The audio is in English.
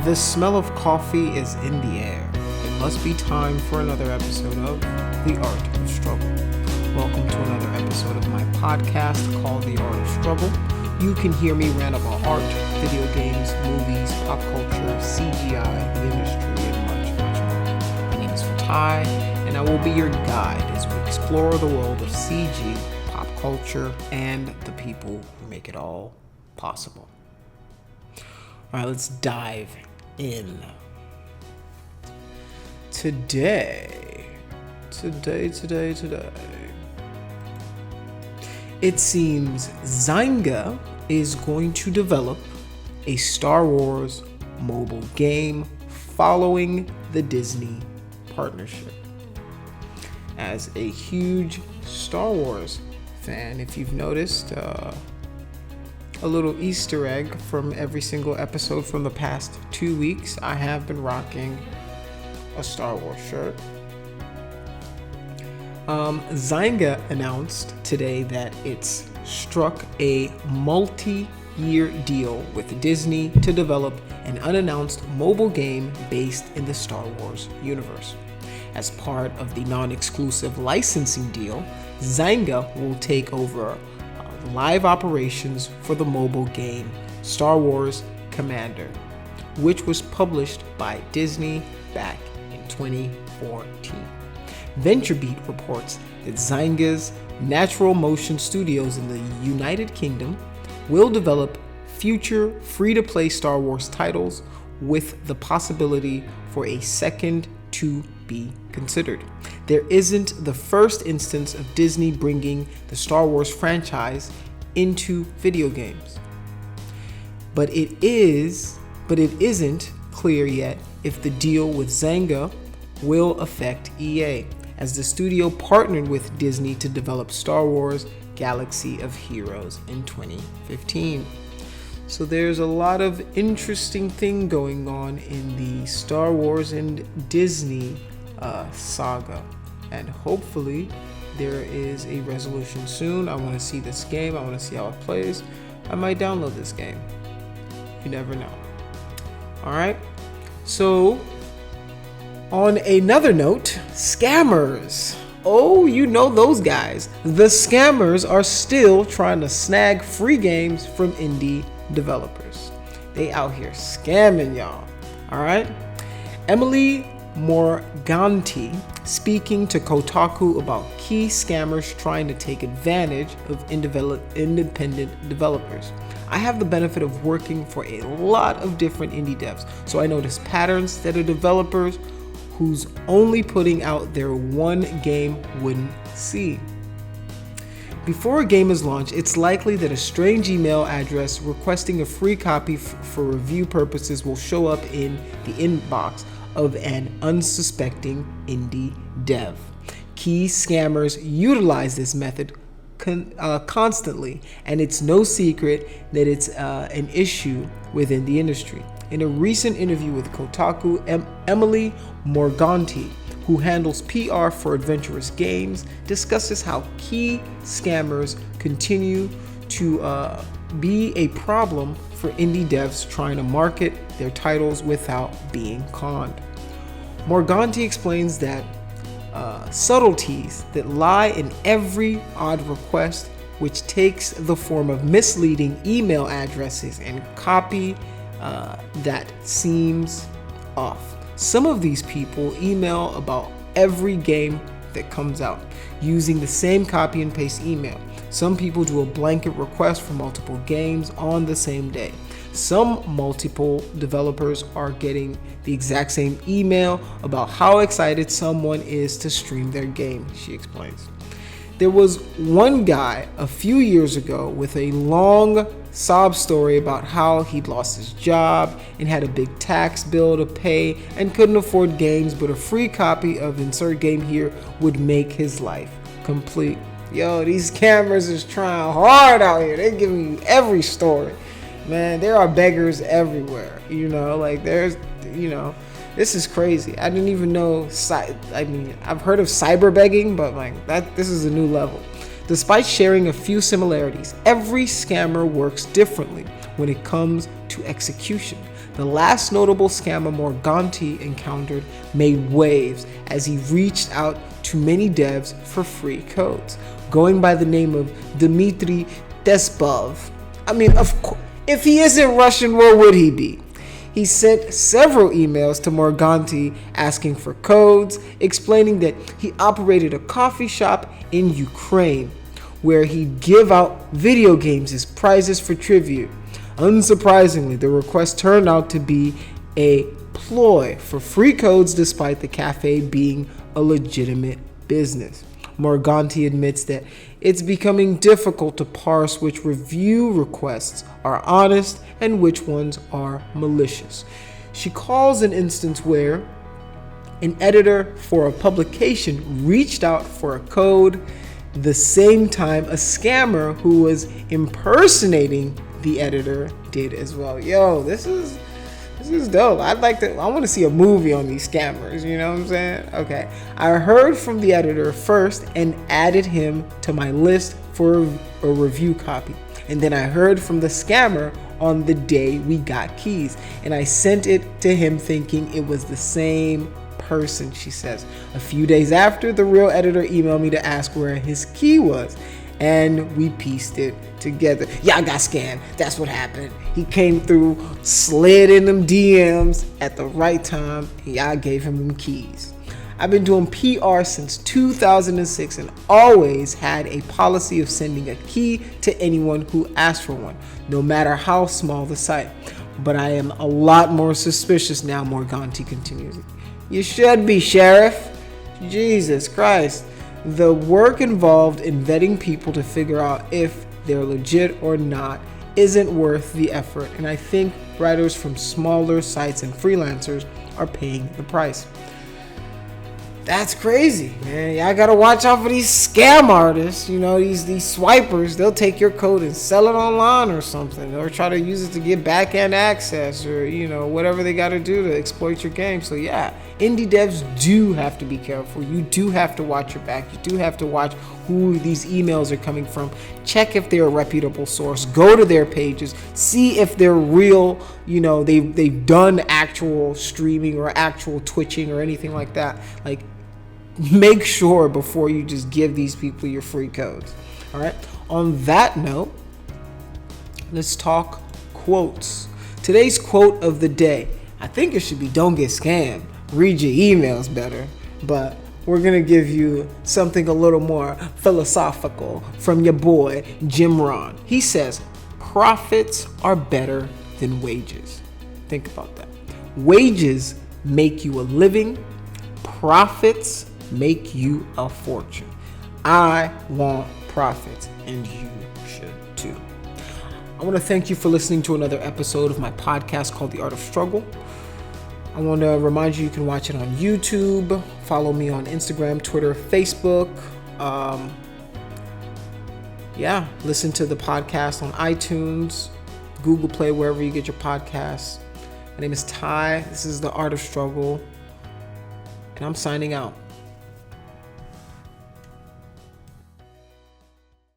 The smell of coffee is in the air. It must be time for another episode of The Art of Struggle. Welcome to another episode of my podcast called The Art of Struggle. You can hear me rant about art, video games, movies, pop culture, CGI, the industry, and much, much more. My name is Fatai, and I will be your guide as we explore the world of CG, pop culture, and the people who make it all possible. All right, let's dive in. Today. It seems Zynga is going to develop a Star Wars mobile game following the Disney partnership. As a huge Star Wars fan, if you've noticed, a little Easter egg from every single episode from the past 2 weeks, I have been rocking a Star Wars shirt. Zynga announced today that it's struck a multi-year deal with Disney to develop an unannounced mobile game based in the Star Wars universe. As part of the non-exclusive licensing deal, Zynga will take over live operations for the mobile game Star Wars Commander, which was published by Disney back in 2014. VentureBeat reports that Zynga's Natural Motion Studios in the United Kingdom will develop future free-to-play Star Wars titles with the possibility for a second to be considered. There isn't the first instance of Disney bringing the Star Wars franchise into video games. But it isn't clear yet if the deal with Zynga will affect EA, as the studio partnered with Disney to develop Star Wars Galaxy of Heroes in 2015. So there's a lot of interesting thing going on in the Star Wars and Disney saga, and hopefully there is a resolution soon. I want to see this game. I want to see how it plays. I might download this game. You never know. All right. So on another note, scammers. Oh, you know those guys. The scammers are still trying to snag free games from indie developers. They out here scamming y'all. All right. Emily Morganti speaking to Kotaku about key scammers trying to take advantage of independent developers. I have the benefit of working for a lot of different indie devs, so I notice patterns that are developers who's only putting out their one game wouldn't see. Before a game is launched, it's likely that a strange email address requesting a free copy for review purposes will show up in the inbox of an unsuspecting indie dev. Key scammers utilize this method constantly, and it's no secret that it's an issue within the industry. In a recent interview with Kotaku, Emily Morganti, who handles PR for Adventurous Games, discusses how key scammers continue to be a problem for indie devs trying to market their titles without being conned. Morganti explains that subtleties that lie in every odd request, which takes the form of misleading email addresses and copy that seems off. Some of these people email about every game that comes out using the same copy and paste email. Some people do a blanket request for multiple games on the same day. Some multiple developers are getting the exact same email about how excited someone is to stream their game, she explains. There was one guy a few years ago with a long sob story about how he'd lost his job and had a big tax bill to pay and couldn't afford games, but a free copy of insert game here would make his life complete. Yo, these scammers is trying hard out here. They're giving you every story. Man, there are beggars everywhere. This is crazy. I didn't even know. I've heard of cyber begging, but this is a new level. Despite sharing a few similarities, every scammer works differently when it comes to execution. The last notable scammer Morganti encountered made waves as he reached out to many devs for free codes, going by the name of Dmitry Despov. I mean, of course, if he isn't Russian, where would he be? He sent several emails to Morganti asking for codes, explaining that he operated a coffee shop in Ukraine where he'd give out video games as prizes for tribute. Unsurprisingly, the request turned out to be a ploy for free codes despite the cafe being a legitimate business. Morganti admits that it's becoming difficult to parse which review requests are honest and which ones are malicious. She calls an instance where an editor for a publication reached out for a code the same time a scammer who was impersonating the editor did as well. Yo, this is dope. I want to see a movie on these scammers, you know what I'm saying? Okay. I heard from the editor first and added him to my list for a review copy. And then I heard from the scammer on the day we got keys. And I sent it to him thinking it was the same person, she says. A few days after, the real editor emailed me to ask where his key was. And we pieced it together. Y'all got scammed. That's what happened. He came through, slid in them DMs at the right time, and y'all gave him them keys. I've been doing PR since 2006 and always had a policy of sending a key to anyone who asked for one, no matter how small the site. But I am a lot more suspicious now, Morganti continues. You should be, Sheriff. Jesus Christ. The work involved in vetting people to figure out if they're legit or not isn't worth the effort, and I think writers from smaller sites and freelancers are paying the price. That's crazy, man. Y'all gotta watch out for these scam artists. You know, these swipers. They'll take your code and sell it online or something, or try to use it to get back-end access, or whatever they gotta do to exploit your game. So yeah, indie devs do have to be careful. You do have to watch your back. You do have to watch who these emails are coming from. Check if they're a reputable source. Go to their pages. See if they're real. They've done actual streaming or actual twitching or anything like that. Like, make sure before you just give these people your free codes. All right. On that note, let's talk quotes. Today's quote of the day, I think it should be "Don't get scammed. Read your emails better." But we're going to give you something a little more philosophical from your boy, Jim Ron. He says, profits are better than wages. Think about that. Wages make you a living. Profits make you a fortune. I want profits, and you should too. I want to thank you for listening to another episode of my podcast called The Art of Struggle. I want to remind you can watch it on YouTube. Follow me on Instagram, Twitter, Facebook. Listen to the podcast on iTunes, Google Play, wherever you get your podcasts. My name is Ty. This is The Art of Struggle, and I'm signing out.